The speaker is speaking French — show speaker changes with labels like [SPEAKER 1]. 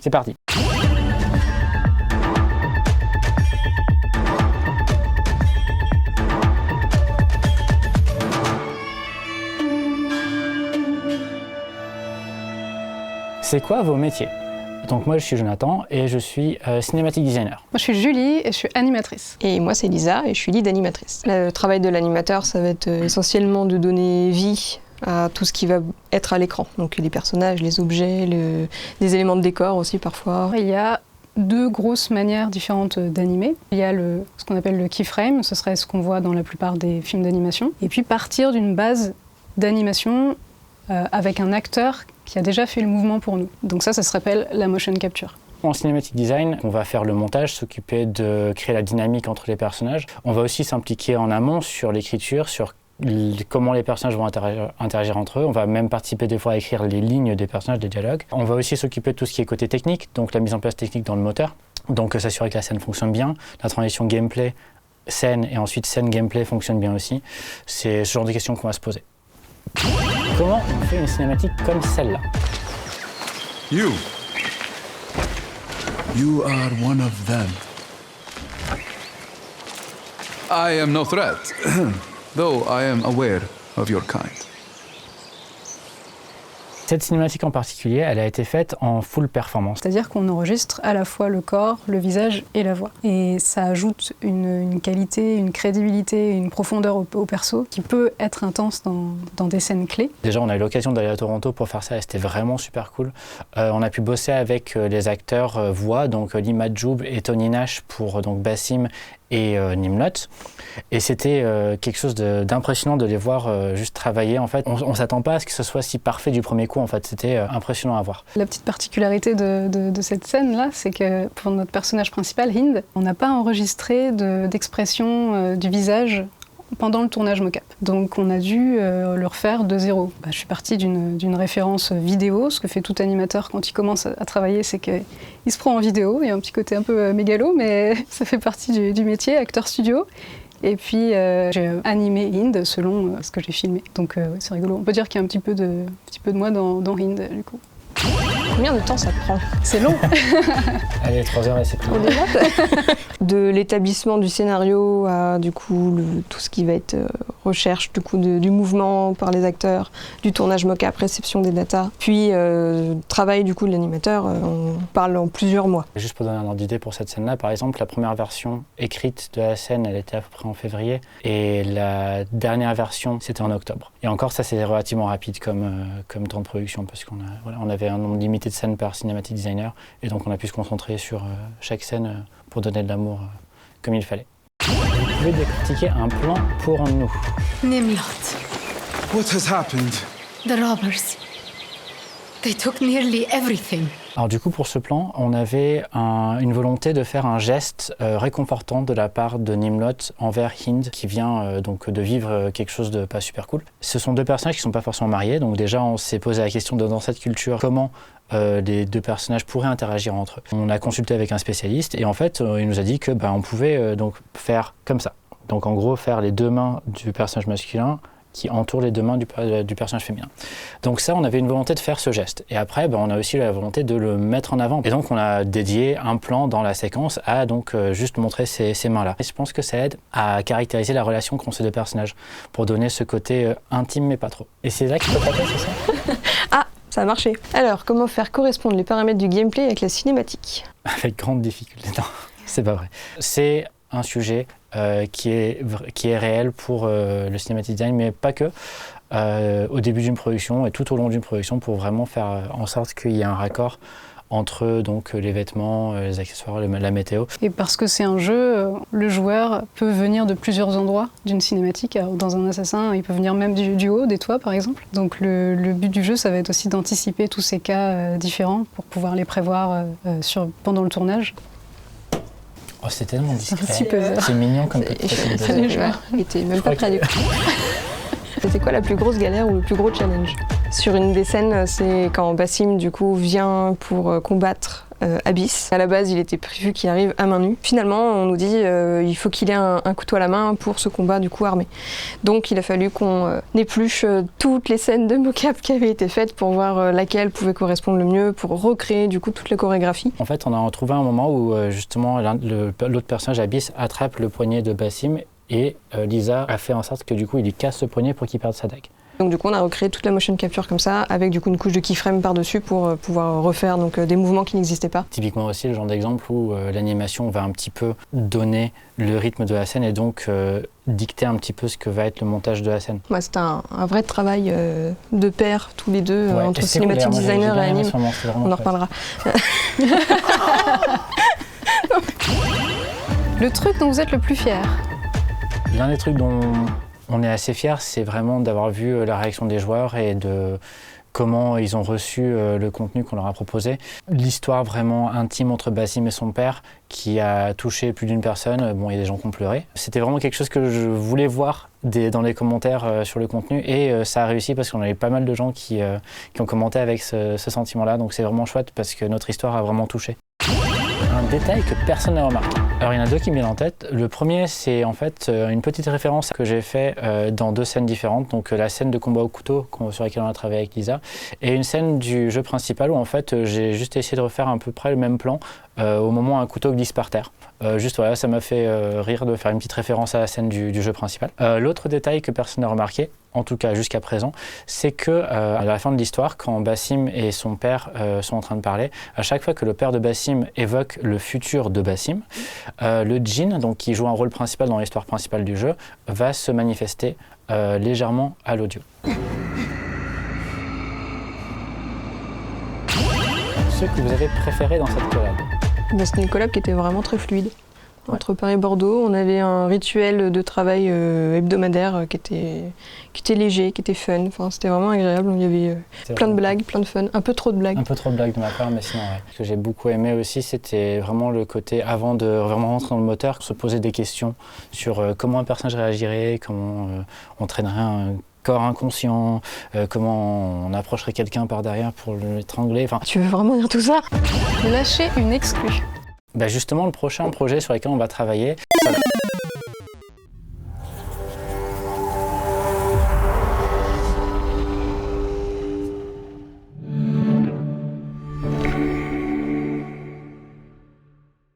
[SPEAKER 1] C'est parti. C'est quoi vos métiers? Donc moi je suis Jonathan et je suis cinématic designer.
[SPEAKER 2] Moi je suis Julie et je suis animatrice.
[SPEAKER 3] Et moi c'est Lisa et je suis lead animatrice. Le travail de l'animateur, ça va être essentiellement de donner vie à tout ce qui va être à l'écran. Donc les personnages, les objets, des éléments de décor aussi parfois.
[SPEAKER 2] Il y a deux grosses manières différentes d'animer. Il y a ce qu'on appelle le keyframe, ce serait ce qu'on voit dans la plupart des films d'animation. Et puis partir d'une base d'animation avec un acteur qui a déjà fait le mouvement pour nous. Donc ça s'appelle la motion capture.
[SPEAKER 1] En cinématique design, on va faire le montage, s'occuper de créer la dynamique entre les personnages. On va aussi s'impliquer en amont sur l'écriture, sur comment les personnages vont interagir entre eux. On va même participer des fois à écrire les lignes des personnages, des dialogues. On va aussi s'occuper de tout ce qui est côté technique, donc la mise en place technique dans le moteur. Donc s'assurer que la scène fonctionne bien, la transition gameplay, scène et ensuite scène gameplay fonctionne bien aussi. C'est ce genre de questions qu'on va se poser. Comment on fait une cinématique comme celle-là?
[SPEAKER 4] You are one of them. I am no threat, though I am aware of your kind.
[SPEAKER 1] Cette cinématique en particulier, elle a été faite en full performance.
[SPEAKER 2] C'est-à-dire qu'on enregistre à la fois le corps, le visage et la voix. Et ça ajoute une qualité, une crédibilité, une profondeur au perso qui peut être intense dans des scènes clés.
[SPEAKER 1] Déjà, on a eu l'occasion d'aller à Toronto pour faire ça et c'était vraiment super cool. On a pu bosser avec les acteurs voix, donc Lima Joub et Tony Nash pour donc Basim et Nimlot. Et c'était quelque chose d'impressionnant de les voir juste travailler. En fait, on s'attend pas à ce que ce soit si parfait du premier coup. En fait, c'était impressionnant à voir.
[SPEAKER 2] La petite particularité de cette scène-là, c'est que pour notre personnage principal, Hind, on n'a pas enregistré d'expression du visage pendant le tournage mock-up. Donc on a dû le refaire de zéro. Je suis partie d'une référence vidéo. Ce que fait tout animateur quand il commence à travailler, c'est qu'il se prend en vidéo. Il y a un petit côté un peu mégalo, mais ça fait partie du métier, acteur studio. Et puis j'ai animé Hind selon ce que j'ai filmé. Donc c'est rigolo. On peut dire qu'il y a un petit peu de moi dans Hind, du coup.
[SPEAKER 3] Combien de temps ça prend?
[SPEAKER 2] C'est long.
[SPEAKER 1] Allez, 3 heures et c'est plus.
[SPEAKER 3] De l'établissement du scénario à du coup tout ce qui va être recherche du coup du mouvement par les acteurs, du tournage mock-up, réception des datas, puis travail du coup de l'animateur, on parle en plusieurs mois.
[SPEAKER 1] Juste pour donner un ordre d'idée pour cette scène-là, par exemple, la première version écrite de la scène, elle était à peu près en février, et la dernière version, c'était en octobre. Et encore, ça c'est relativement rapide comme temps de production, parce on avait un nombre limité de scènes par cinématique designer, et donc on a pu se concentrer sur chaque scène pour donner de l'amour comme il fallait. Vous pouvez décortiquer un plan pour nous.
[SPEAKER 5] Nimlot.
[SPEAKER 4] What has happened?
[SPEAKER 5] The robbers. They took nearly everything.
[SPEAKER 1] Alors du coup, pour ce plan, on avait une volonté de faire un geste réconfortant de la part de Nimlot envers Hind, qui vient donc de vivre quelque chose de pas super cool. Ce sont deux personnages qui sont pas forcément mariés, donc déjà on s'est posé la question dans cette culture, comment les deux personnages pourraient interagir entre eux. On a consulté avec un spécialiste et en fait, il nous a dit que on pouvait donc faire comme ça. Donc en gros, faire les deux mains du personnage masculin qui entoure les deux mains du personnage féminin. Donc ça, on avait une volonté de faire ce geste. Et après, on a aussi la volonté de le mettre en avant. Et donc, on a dédié un plan dans la séquence à donc juste montrer ces mains-là. Et je pense que ça aide à caractériser la relation qu'ont ces deux personnages, pour donner ce côté intime, mais pas trop. Et c'est là qu'il faut taper, c'est ça?
[SPEAKER 3] Ah, ça a marché. Alors, comment faire correspondre les paramètres du gameplay avec la cinématique?
[SPEAKER 1] Avec grande difficulté. Non, c'est pas vrai. C'est un sujet qui est réel pour le cinématic design, mais pas que. Au début d'une production et tout au long d'une production, pour vraiment faire en sorte qu'il y ait un raccord entre donc les vêtements, les accessoires, la météo.
[SPEAKER 2] Et parce que c'est un jeu, le joueur peut venir de plusieurs endroits d'une cinématique. Alors, dans un assassin, il peut venir même du haut, des toits par exemple. Donc le but du jeu, ça va être aussi d'anticiper tous ces cas différents pour pouvoir les prévoir pendant le tournage.
[SPEAKER 1] Oh, c'est tellement discret.
[SPEAKER 2] C'est
[SPEAKER 1] C'est mignon comme petit.
[SPEAKER 3] Les joueurs étaient même pas prêts. C'était quoi la plus grosse galère ou le plus gros challenge? Sur une des scènes, c'est quand Basim du coup vient pour combattre Abyss. À la base, il était prévu qu'il arrive à main nue. Finalement, on nous dit il faut qu'il ait un couteau à la main pour ce combat du coup armé. Donc il a fallu qu'on épluche toutes les scènes de mocap qui avaient été faites pour voir laquelle pouvait correspondre le mieux, pour recréer du coup toute la chorégraphie.
[SPEAKER 1] En fait, on a trouvé un moment où justement l'autre personnage, Abyss, attrape le poignet de Basim et Lisa a fait en sorte que du coup il lui casse ce poignet pour qu'il perde sa dague.
[SPEAKER 3] Donc du coup on a recréé toute la motion capture comme ça, avec du coup une couche de keyframe par-dessus pour pouvoir refaire donc, des mouvements qui n'existaient pas.
[SPEAKER 1] Typiquement aussi le genre d'exemple où l'animation va un petit peu donner le rythme de la scène et donc dicter un petit peu ce que va être le montage de la scène.
[SPEAKER 3] Ouais, c'est un vrai travail de pair tous les deux entre cinématique designer et anime. On en reparlera.
[SPEAKER 2] Le truc dont vous êtes le plus fier?
[SPEAKER 1] L'un des trucs dont on est assez fiers, c'est vraiment d'avoir vu la réaction des joueurs et de comment ils ont reçu le contenu qu'on leur a proposé. L'histoire vraiment intime entre Basim et son père qui a touché plus d'une personne. Bon, il y a des gens qui ont pleuré. C'était vraiment quelque chose que je voulais voir dans les commentaires sur le contenu et ça a réussi parce qu'on avait pas mal de gens qui ont commenté avec ce sentiment-là. Donc c'est vraiment chouette parce que notre histoire a vraiment touché. Un détail que personne n'a remarqué. Alors il y en a deux qui me viennent en tête. Le premier, c'est en fait une petite référence que j'ai fait dans deux scènes différentes. Donc la scène de combat au couteau sur laquelle on a travaillé avec Lisa et une scène du jeu principal où en fait j'ai juste essayé de refaire à peu près le même plan au moment où un couteau glisse par terre. Juste voilà, ça m'a fait rire de faire une petite référence à la scène du jeu principal. L'autre détail que personne n'a remarqué, en tout cas jusqu'à présent, c'est que à la fin de l'histoire, quand Basim et son père sont en train de parler, à chaque fois que le père de Basim évoque le futur de Basim, le djinn, donc qui joue un rôle principal dans l'histoire principale du jeu, va se manifester légèrement à l'audio. Ce que vous avez préféré dans cette collab?
[SPEAKER 3] C'était une collab qui était vraiment très fluide. Entre Paris et Bordeaux, on avait un rituel de travail hebdomadaire qui était léger, qui était fun. Enfin, c'était vraiment agréable. Il y avait plein de blagues, plein de fun, un peu trop de blagues.
[SPEAKER 1] Un peu trop de blagues de ma part, mais sinon, ouais. Ce que j'ai beaucoup aimé aussi, c'était vraiment le côté, avant de vraiment rentrer dans le moteur, se poser des questions sur comment un personnage réagirait, comment on traînerait un corps inconscient, comment on approcherait quelqu'un par derrière pour l'étrangler. Enfin,
[SPEAKER 3] tu veux vraiment dire tout ça?
[SPEAKER 2] Lâcher une exclue.
[SPEAKER 1] Bah justement, le prochain projet sur lequel on va travailler,